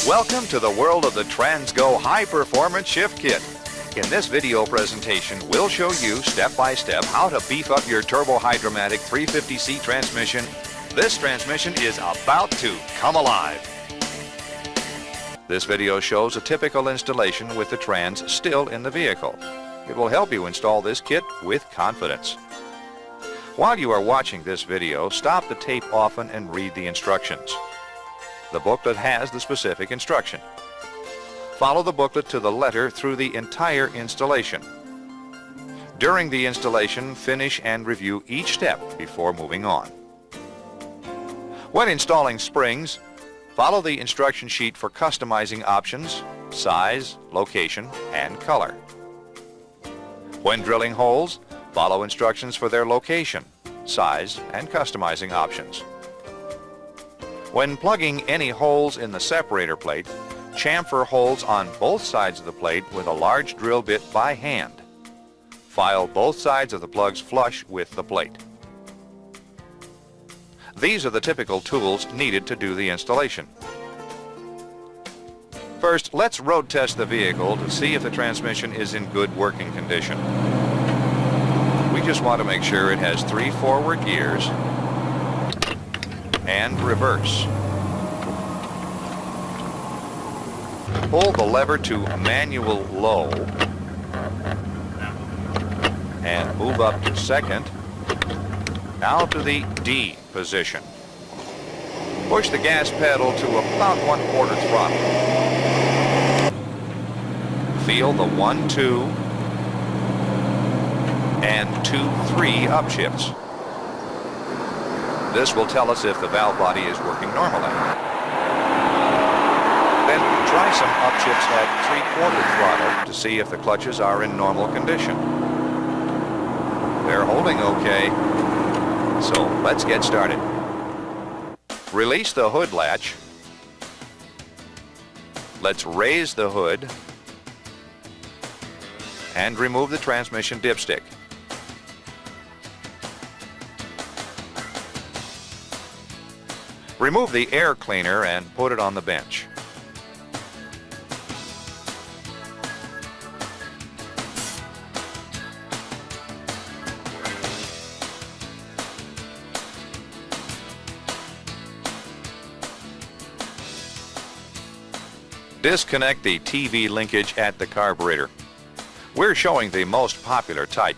Welcome to the world of the TransGo High Performance Shift Kit. In this video presentation, we'll show you step by step how to beef up your Turbo Hydromatic 350C transmission. This transmission is about to come alive. This video shows a typical installation with the trans still in the vehicle. It will help you install this kit with confidence. While you are watching this video, stop the tape often and read the instructions. The booklet has the specific instruction. Follow the booklet to the letter through the entire installation. During the installation, finish and review each step before moving on. When installing springs, follow the instruction sheet for customizing options, size, location, and color. When drilling holes, follow instructions for their location, size, and customizing options. When plugging any holes in the separator plate, chamfer holes on both sides of the plate with a large drill bit by hand. File both sides of the plugs flush with the plate. These are the typical tools needed to do the installation. First, let's road test the vehicle to see if the transmission is in good working condition. We just want to make sure it has 3 forward gears and reverse. Pull the lever to manual low and move up to second. Now to the D position. Push the gas pedal to about 1/4 throttle. Feel the 1, 2 and 2, 3 upshifts. This will tell us if the valve body is working normally. Then try some upshifts at 3/4 throttle to see if the clutches are in normal condition. They're holding okay, so let's get started. Release the hood latch. Let's raise the hood and remove the transmission dipstick. Remove the air cleaner and put it on the bench. Disconnect the TV linkage at the carburetor. We're showing the most popular type.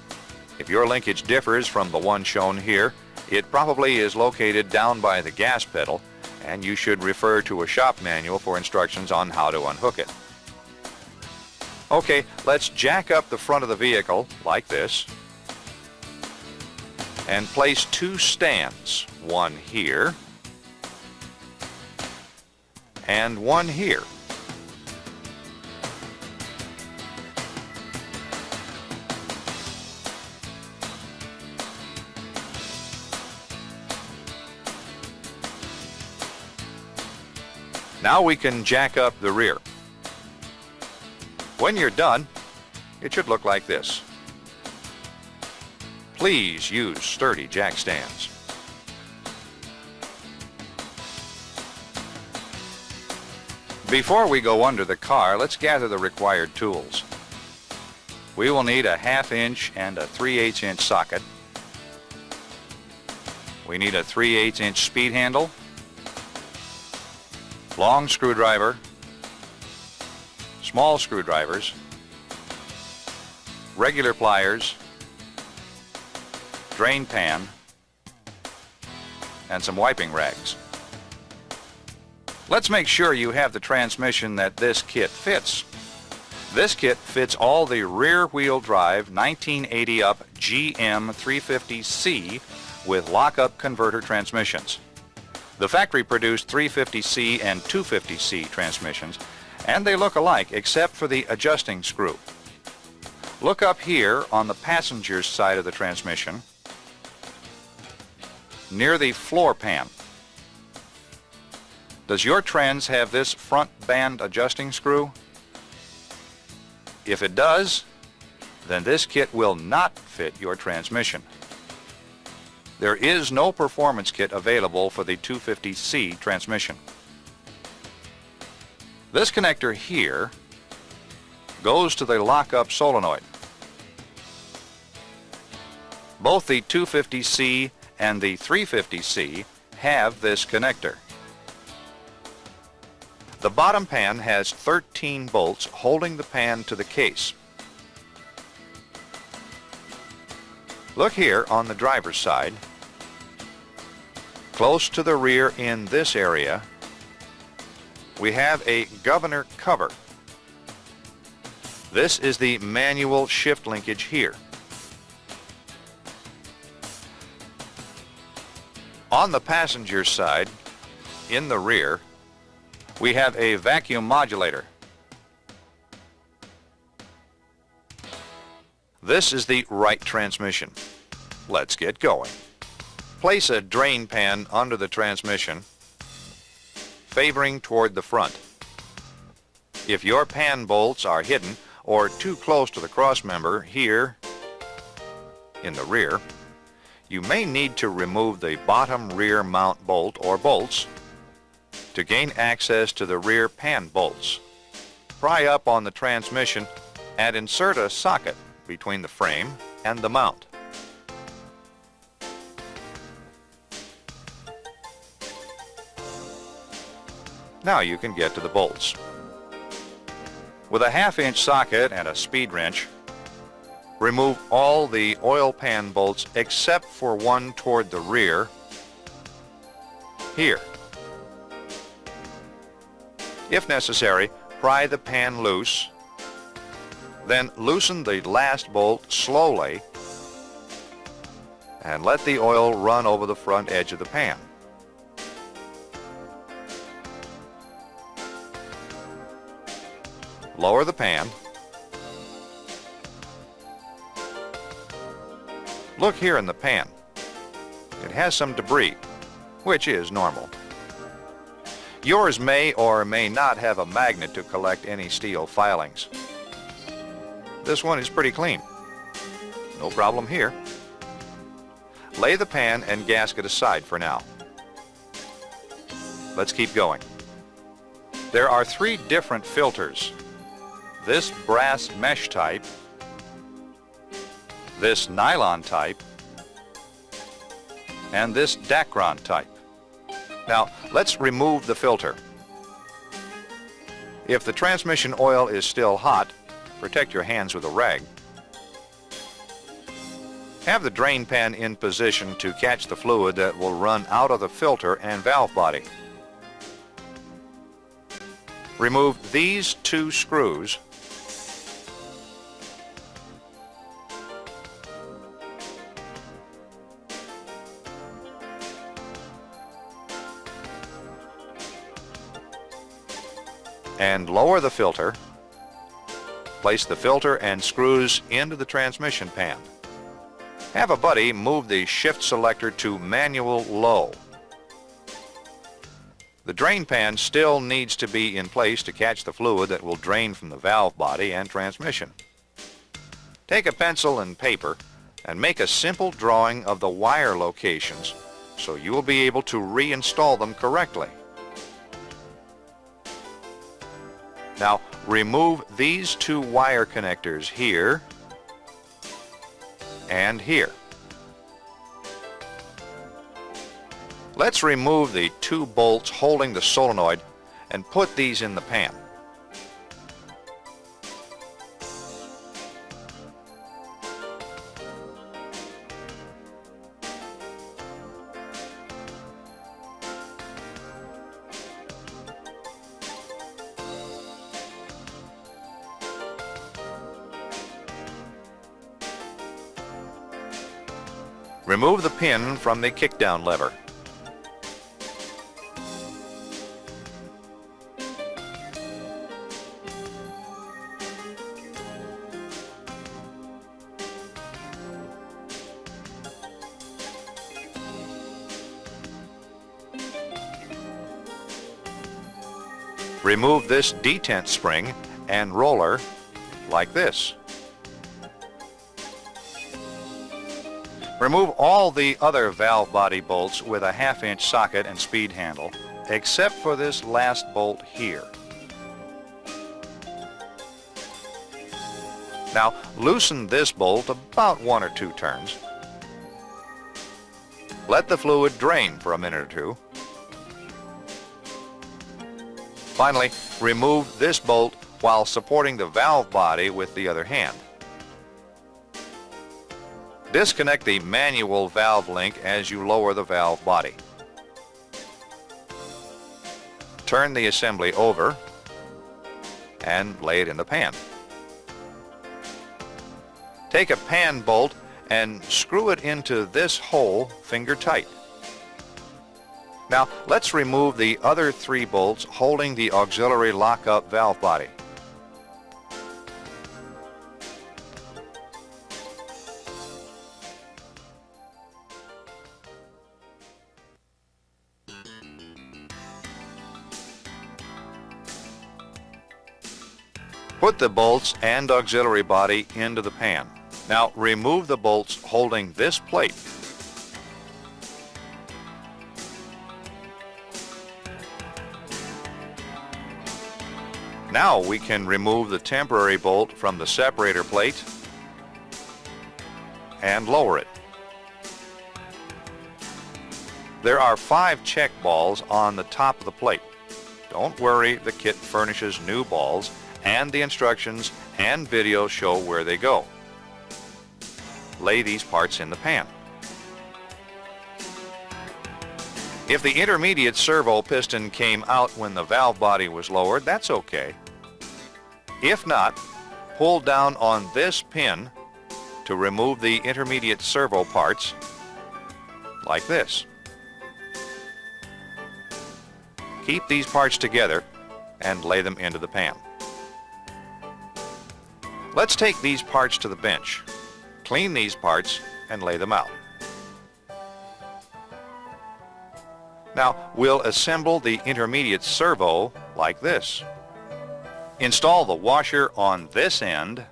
If your linkage differs from the one shown here, it probably is located down by the gas pedal, and you should refer to a shop manual for instructions on how to unhook it. Okay, let's jack up the front of the vehicle like this and place 2 stands, one here and one here. Now we can jack up the rear. When you're done, it should look like this. Please use sturdy jack stands. Before we go under the car, let's gather the required tools. We will need a 1/2 inch and a 3/8 inch socket. We need a 3/8 inch speed handle, long screwdriver, small screwdrivers, regular pliers, drain pan, and some wiping rags. Let's make sure you have the transmission that this kit fits. This kit fits all the rear-wheel drive 1980 up GM 350C with lock-up converter transmissions. The factory-produced 350C and 250C transmissions, and they look alike except for the adjusting screw. Look up here on the passenger's side of the transmission, near the floor pan. Does your trans have this front band adjusting screw? If it does, then this kit will not fit your transmission. There is no performance kit available for the 250C transmission. This connector here goes to the lock-up solenoid. Both the 250C and the 350C have this connector. The bottom pan has 13 bolts holding the pan to the case. Look here on the driver's side. Close to the rear in this area, we have a governor cover. This is the manual shift linkage here. On the passenger side, in the rear, we have a vacuum modulator. This is the right transmission. Let's get going. Place a drain pan under the transmission, favoring toward the front. If your pan bolts are hidden or too close to the crossmember here in the rear, you may need to remove the bottom rear mount bolt or bolts to gain access to the rear pan bolts. Pry up on the transmission and insert a socket between the frame and the mount. Now you can get to the bolts. With a 1/2-inch socket and a speed wrench, remove all the oil pan bolts except for one toward the rear, here. If necessary, pry the pan loose, then loosen the last bolt slowly and let the oil run over the front edge of the pan. Lower the pan. Look here in the pan. It has some debris, which is normal. Yours may or may not have a magnet to collect any steel filings. This one is pretty clean. No problem here. Lay the pan and gasket aside for now. Let's keep going. There are 3 different filters. This brass mesh type, this nylon type, and this Dacron type. Now, let's remove the filter. If the transmission oil is still hot, protect your hands with a rag. Have the drain pan in position to catch the fluid that will run out of the filter and valve body. Remove these 2 screws and lower the filter. Place the filter and screws into the transmission pan. Have a buddy move the shift selector to manual low. The drain pan still needs to be in place to catch the fluid that will drain from the valve body and transmission. Take a pencil and paper and make a simple drawing of the wire locations so you will be able to reinstall them correctly. Now, remove these 2 wire connectors here and here. Let's remove the 2 bolts holding the solenoid and put these in the pan. Remove the pin from the kickdown lever. Remove this detent spring and roller like this. Remove all the other valve body bolts with a 1/2-inch socket and speed handle, except for this last bolt here. Now loosen this bolt about 1 or 2 turns. Let the fluid drain for a minute or 2. Finally, remove this bolt while supporting the valve body with the other hand. Disconnect the manual valve link as you lower the valve body. Turn the assembly over and lay it in the pan. Take a pan bolt and screw it into this hole finger tight. Now let's remove the other 3 bolts holding the auxiliary lockup valve body. Put the bolts and auxiliary body into the pan. Now remove the bolts holding this plate. Now we can remove the temporary bolt from the separator plate and lower it. There are 5 check balls on the top of the plate. Don't worry, the kit furnishes new balls, and the instructions and video show where they go. Lay these parts in the pan. If the intermediate servo piston came out when the valve body was lowered, that's okay. If not, pull down on this pin to remove the intermediate servo parts, like this. Keep these parts together and lay them into the pan. Let's take these parts to the bench. Clean these parts and lay them out. Now we'll assemble the intermediate servo like this. Install the washer on this end.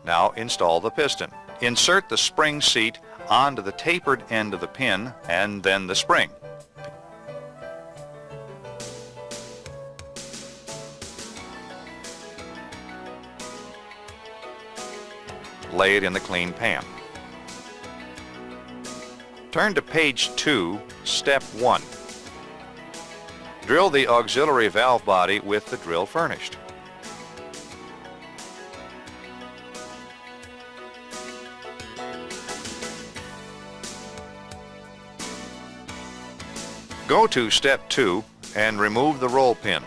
Now install the piston. Insert the spring seat onto the tapered end of the pin and then the spring. Lay it in the clean pan. Turn to page 2, step 1. Drill the auxiliary valve body with the drill furnished. Go to step 2 and remove the roll pin.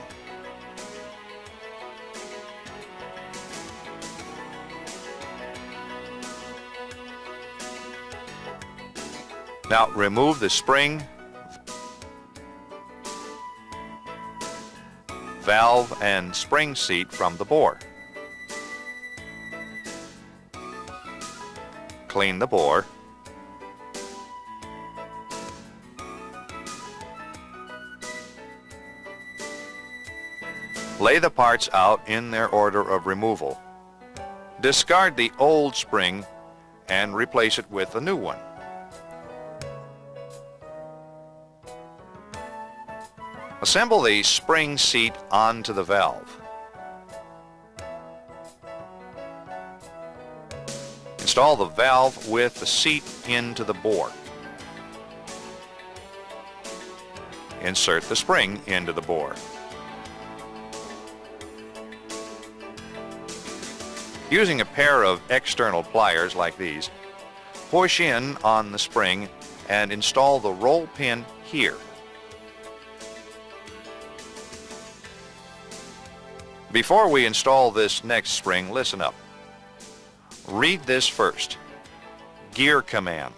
Now remove the spring, valve, and spring seat from the bore. Clean the bore. Lay the parts out in their order of removal. Discard the old spring and replace it with a new one. Assemble the spring seat onto the valve. Install the valve with the seat into the bore. Insert the spring into the bore. Using a pair of external pliers like these, push in on the spring and install the roll pin here. Before we install this next spring, listen up. Read this first. Gear command.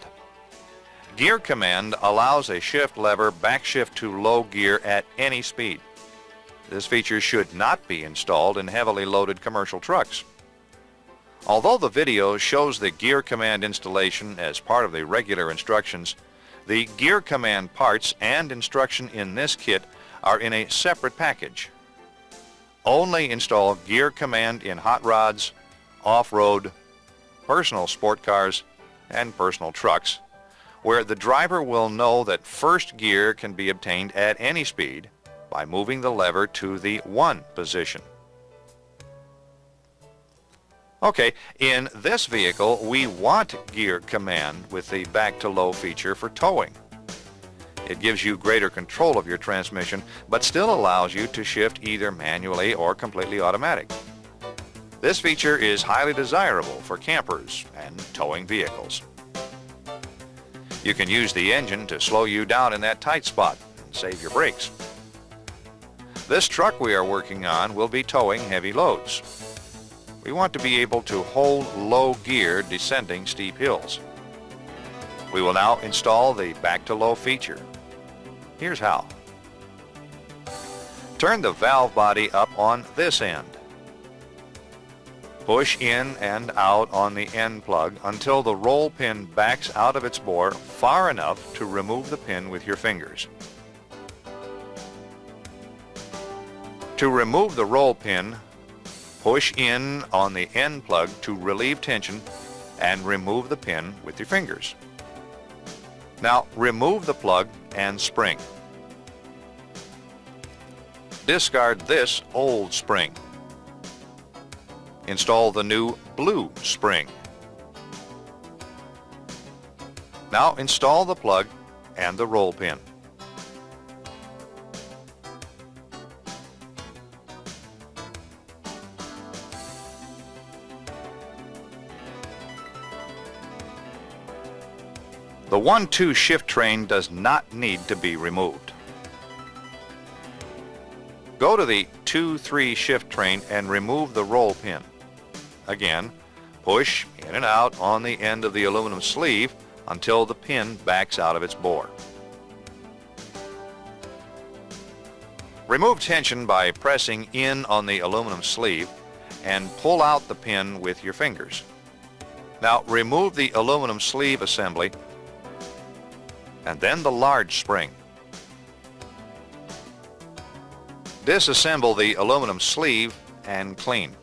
Gear command allows a shift lever backshift to low gear at any speed. This feature should not be installed in heavily loaded commercial trucks. Although the video shows the gear command installation as part of the regular instructions, the gear command parts and instruction in this kit are in a separate package. Only install gear command in hot rods, off-road, personal sport cars, and personal trucks, where the driver will know that first gear can be obtained at any speed by moving the lever to the 1 position. Okay, in this vehicle, we want gear command with the back to low feature for towing. It gives you greater control of your transmission, but still allows you to shift either manually or completely automatic. This feature is highly desirable for campers and towing vehicles. You can use the engine to slow you down in that tight spot and save your brakes. This truck we are working on will be towing heavy loads. We want to be able to hold low gear descending steep hills. We will now install the back to low feature. Here's how. Turn the valve body up on this end. Push in and out on the end plug until the roll pin backs out of its bore far enough to remove the pin with your fingers. To remove the roll pin, push in on the end plug to relieve tension and remove the pin with your fingers. Now remove the plug and spring. Discard this old spring. Install the new blue spring. Now install the plug and the roll pin. The 1-2 shift train does not need to be removed. Go to the 2-3 shift train and remove the roll pin. Again, push in and out on the end of the aluminum sleeve until the pin backs out of its bore. Remove tension by pressing in on the aluminum sleeve and pull out the pin with your fingers. Now remove the aluminum sleeve assembly and then the large spring. Disassemble the aluminum sleeve and clean.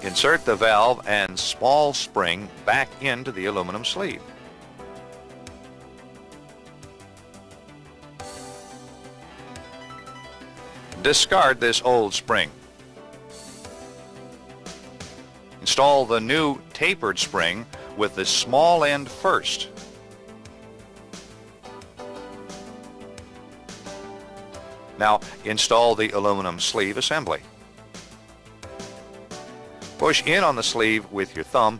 Insert the valve and small spring back into the aluminum sleeve. Discard this old spring. Install the new tapered spring with the small end first. Now install the aluminum sleeve assembly. Push in on the sleeve with your thumb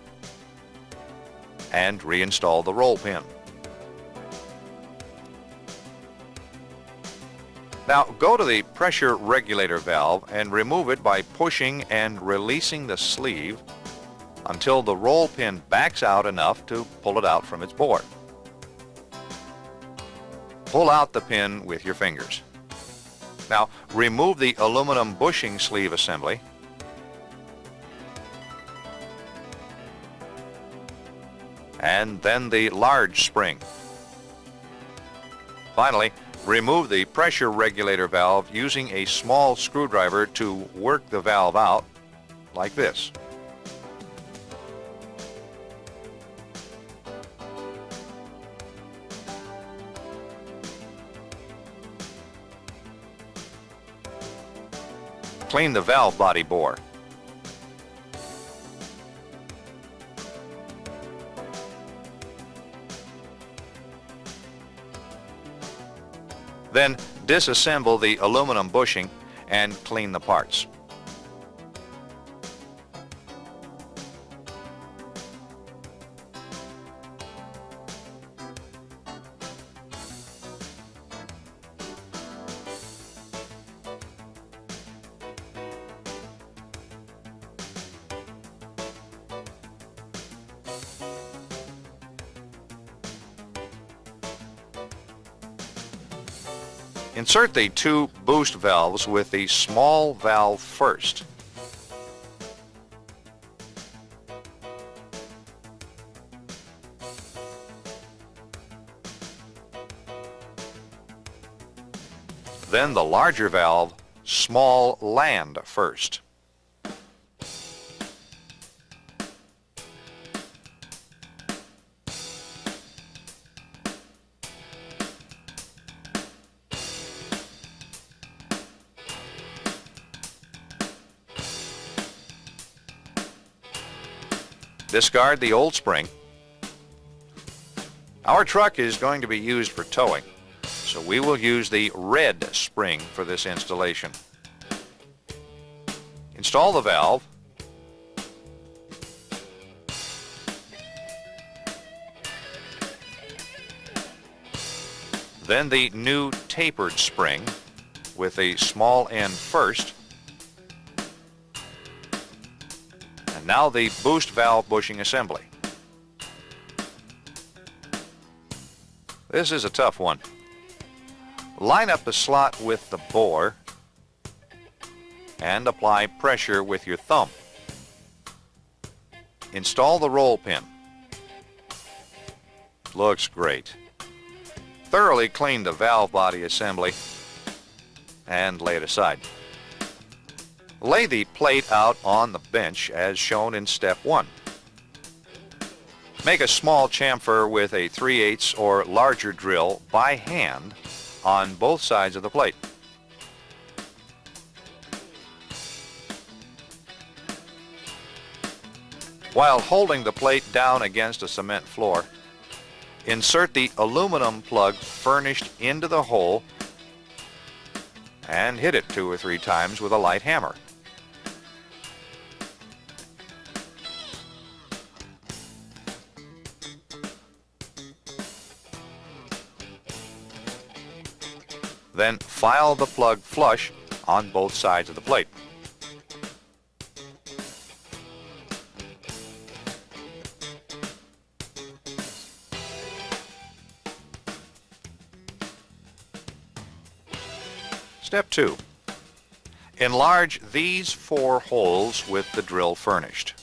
and reinstall the roll pin. Now go to the pressure regulator valve and remove it by pushing and releasing the sleeve until the roll pin backs out enough to pull it out from its bore. Pull out the pin with your fingers. Now remove the aluminum bushing sleeve assembly and then the large spring. Finally, remove the pressure regulator valve using a small screwdriver to work the valve out like this. Clean the valve body bore. Then disassemble the aluminum bushing and clean the parts. Insert the two boost valves with the small valve first. Then the larger valve, small land first. Discard the old spring. Our truck is going to be used for towing, so we will use the red spring for this installation. Install the valve. Then the new tapered spring with a small end first. And now the boost valve bushing assembly. This is a tough one. Line up the slot with the bore and apply pressure with your thumb. Install the roll pin. Looks great. Thoroughly clean the valve body assembly and lay it aside. Lay the plate out on the bench as shown in step 1. Make a small chamfer with a 3/8 or larger drill by hand on both sides of the plate. While holding the plate down against a cement floor, insert the aluminum plug furnished into the hole and hit it 2 or 3 times with a light hammer. Then file the plug flush on both sides of the plate. Step 2. Enlarge these 4 holes with the drill furnished.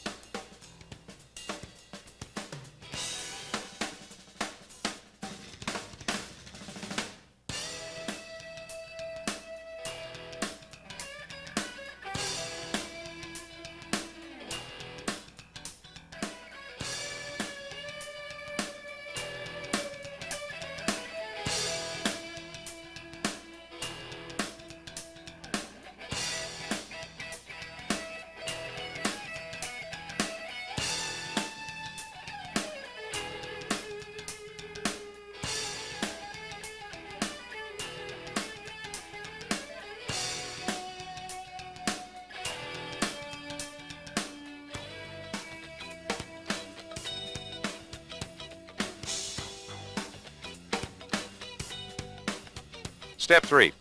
Step 3.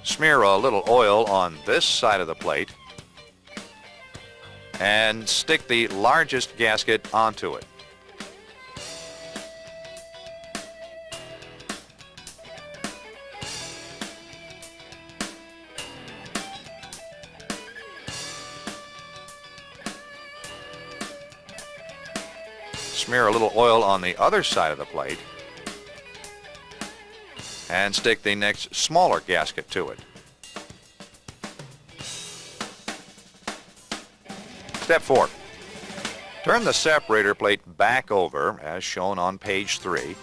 Smear a little oil on this side of the plate and stick the largest gasket onto it. Smear a little oil on the other side of the plate and stick the next smaller gasket to it. Step 4. Turn the separator plate back over as shown on page 3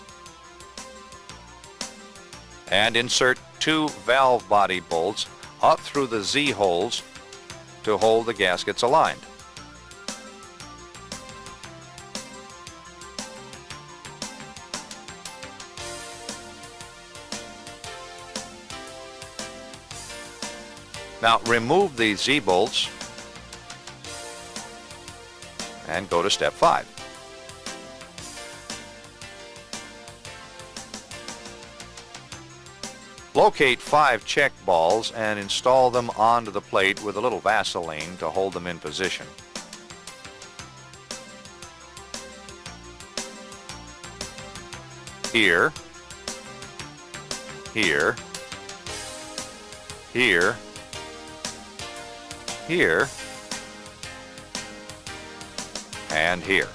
and insert 2 valve body bolts up through the Z holes to hold the gaskets aligned. Now remove the Z-bolts and go to step 5. Locate 5 check balls and install them onto the plate with a little Vaseline to hold them in position. Here, here, here, here, and here.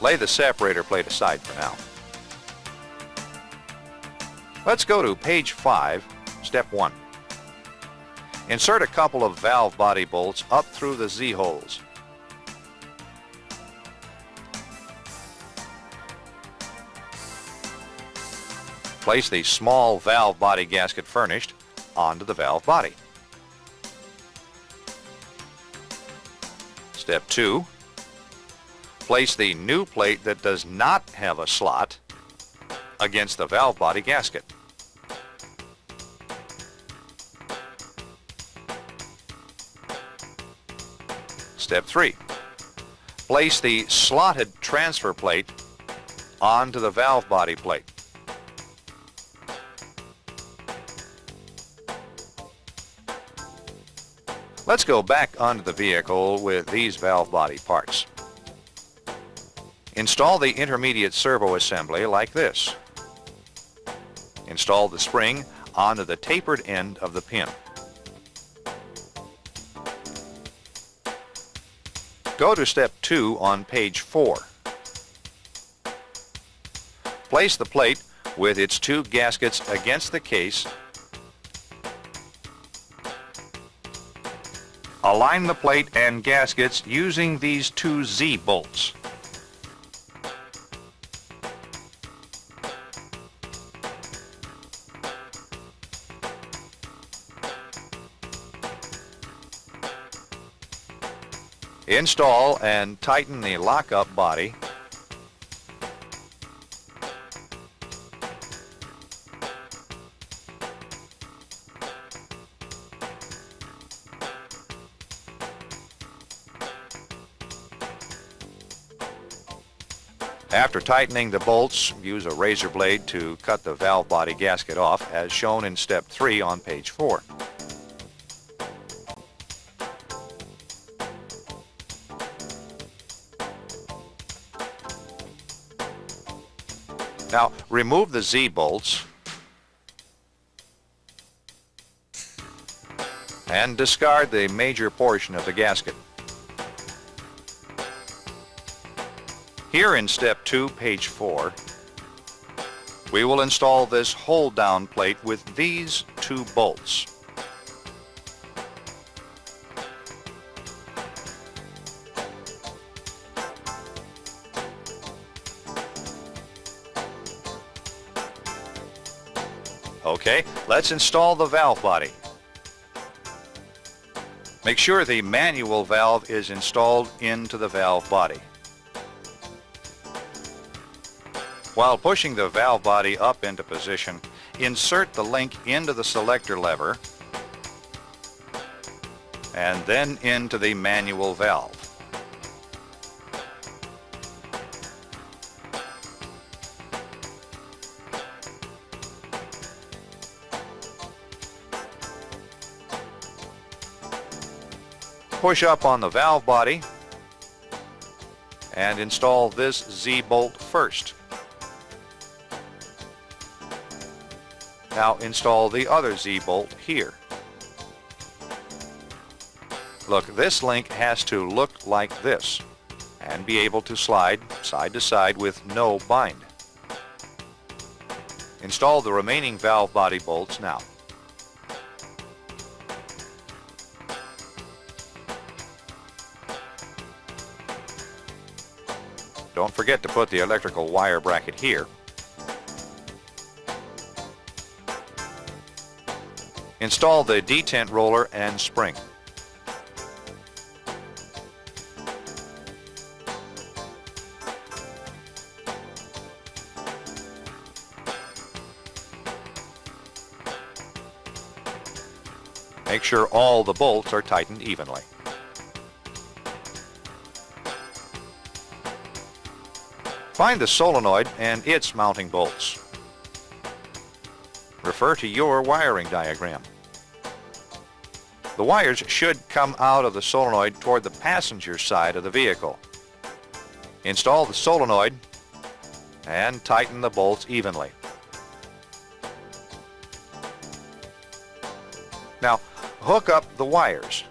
Lay the separator plate aside for now. Let's go to page 5, step 1. Insert a couple of valve body bolts up through the Z holes. Place the small valve body gasket furnished onto the valve body. Step 2. Place the new plate that does not have a slot against the valve body gasket. Step 3. Place the slotted transfer plate onto the valve body plate. Let's go back onto the vehicle with these valve body parts. Install the intermediate servo assembly like this. Install the spring onto the tapered end of the pin. Go to step 2 on page 4. Place the plate with its 2 gaskets against the case. Align the plate and gaskets using these 2 Z-bolts. Install and tighten the lockup body. After tightening the bolts, use a razor blade to cut the valve body gasket off as shown in step 3 on page 4. Now, remove the Z-bolts and discard the major portion of the gasket. Here in step 2, page 4, we will install this hold-down plate with these 2 bolts. Okay, let's install the valve body. Make sure the manual valve is installed into the valve body. While pushing the valve body up into position, insert the link into the selector lever and then into the manual valve. Push up on the valve body and install this Z-bolt first. Now install the other Z-bolt here. Look, this link has to look like this and be able to slide side to side with no bind. Install the remaining valve body bolts now. Don't forget to put the electrical wire bracket here. Install the detent roller and spring. Make sure all the bolts are tightened evenly. Find the solenoid and its mounting bolts. Refer to your wiring diagram. The wires should come out of the solenoid toward the passenger side of the vehicle. Install the solenoid and tighten the bolts evenly. Now, hook up the wires.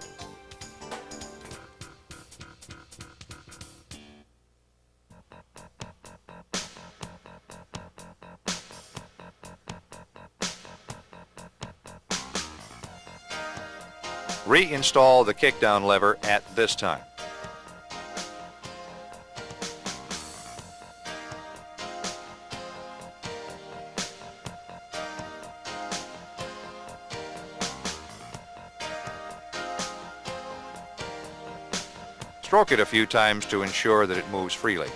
Reinstall the kickdown lever at this time. Stroke it a few times to ensure that it moves freely.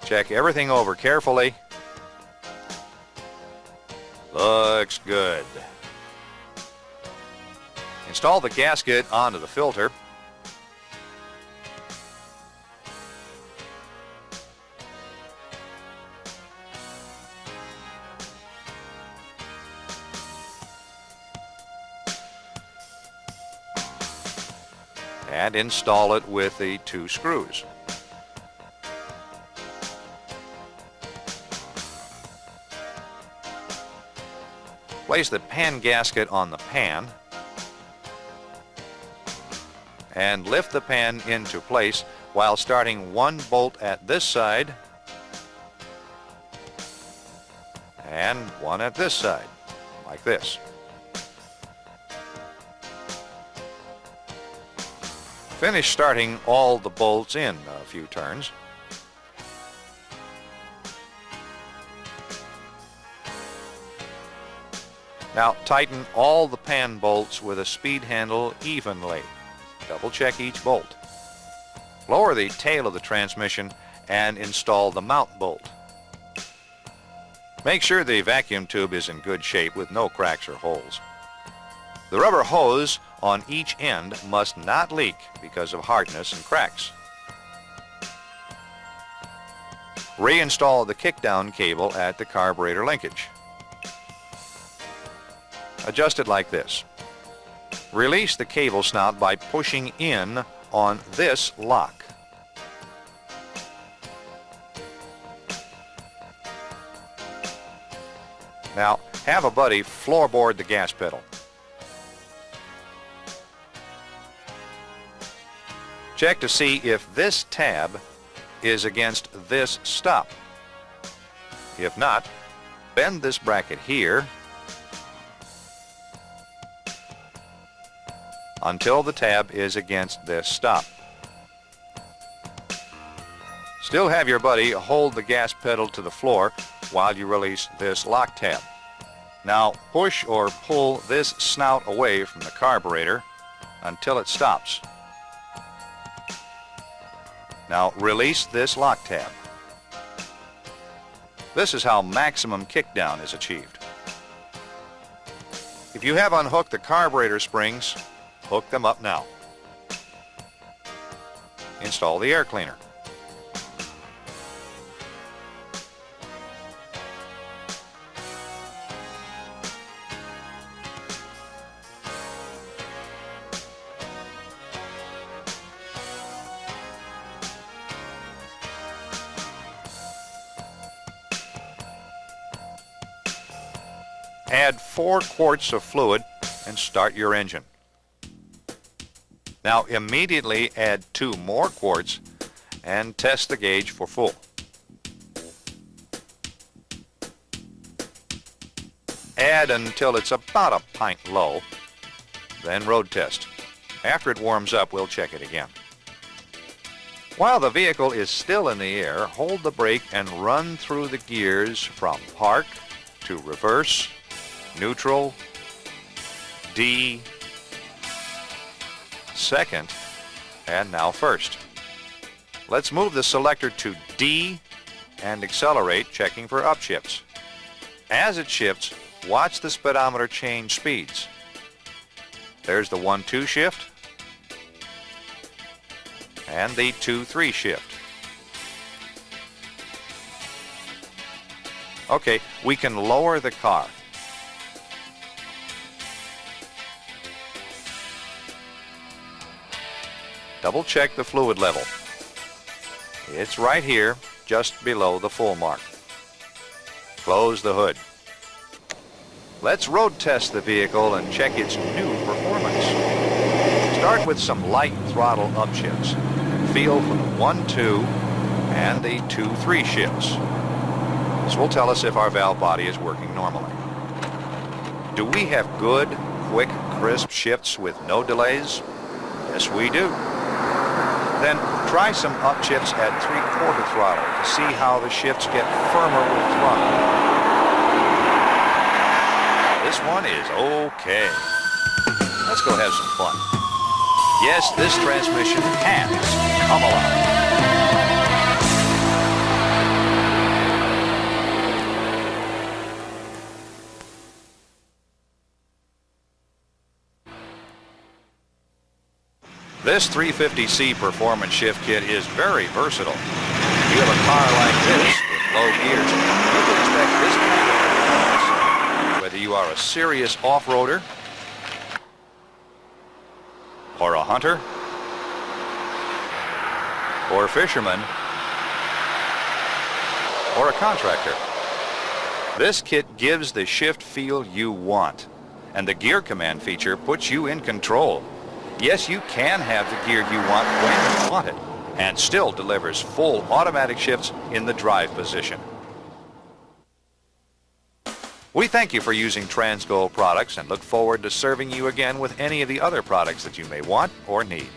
Check everything over carefully. Looks good. Install the gasket onto the filter. And install it with the 2 screws. Place the pan gasket on the pan and lift the pan into place while starting 1 bolt at this side and 1 at this side, like this. Finish starting all the bolts in a few turns. Now tighten all the pan bolts with a speed handle evenly. Double check each bolt. Lower the tail of the transmission and install the mount bolt. Make sure the vacuum tube is in good shape with no cracks or holes. The rubber hose on each end must not leak because of hardness and cracks. Reinstall the kickdown cable at the carburetor linkage. Adjust it like this. Release the cable snout by pushing in on this lock. Now, have a buddy floorboard the gas pedal. Check to see if this tab is against this stop. If not, bend this bracket here until the tab is against this stop. Still have your buddy hold the gas pedal to the floor while you release this lock tab. Now push or pull this snout away from the carburetor until it stops. Now release this lock tab. This is how maximum kickdown is achieved. If you have unhooked the carburetor springs, hook them up now. Install the air cleaner. Add 4 quarts of fluid and start your engine. Now immediately add 2 more quarts and test the gauge for full. Add until it's about a pint low, then road test. After it warms up, we'll check it again. While the vehicle is still in the air, hold the brake and run through the gears from park to reverse, neutral, D, second, and now first. Let's move the selector to D and accelerate, checking for upshifts. As it shifts, watch the speedometer change speeds. There's the 1-2 shift and the 2-3 shift. Okay, we can lower the car. Double check the fluid level. It's right here, just below the full mark. Close the hood. Let's road test the vehicle and check its new performance. Start with some light throttle upshifts. Feel for the 1-2 and the 2-3 shifts. This will tell us if our valve body is working normally. Do we have good, quick, crisp shifts with no delays? Yes, we do. Then try some upshifts at 3/4 throttle to see how the shifts get firmer with throttle. This one is okay. Let's go have some fun. Yes, this transmission has come alive. This 350C Performance Shift Kit is very versatile. If you have a car like this with low gears, you can expect this kind of performance. Whether you are a serious off-roader, or a hunter, or a fisherman, or a contractor, this kit gives the shift feel you want, and the Gear Command feature puts you in control. Yes, you can have the gear you want when you want it, and still delivers full automatic shifts in the drive position. We thank you for using TransGo products and look forward to serving you again with any of the other products that you may want or need.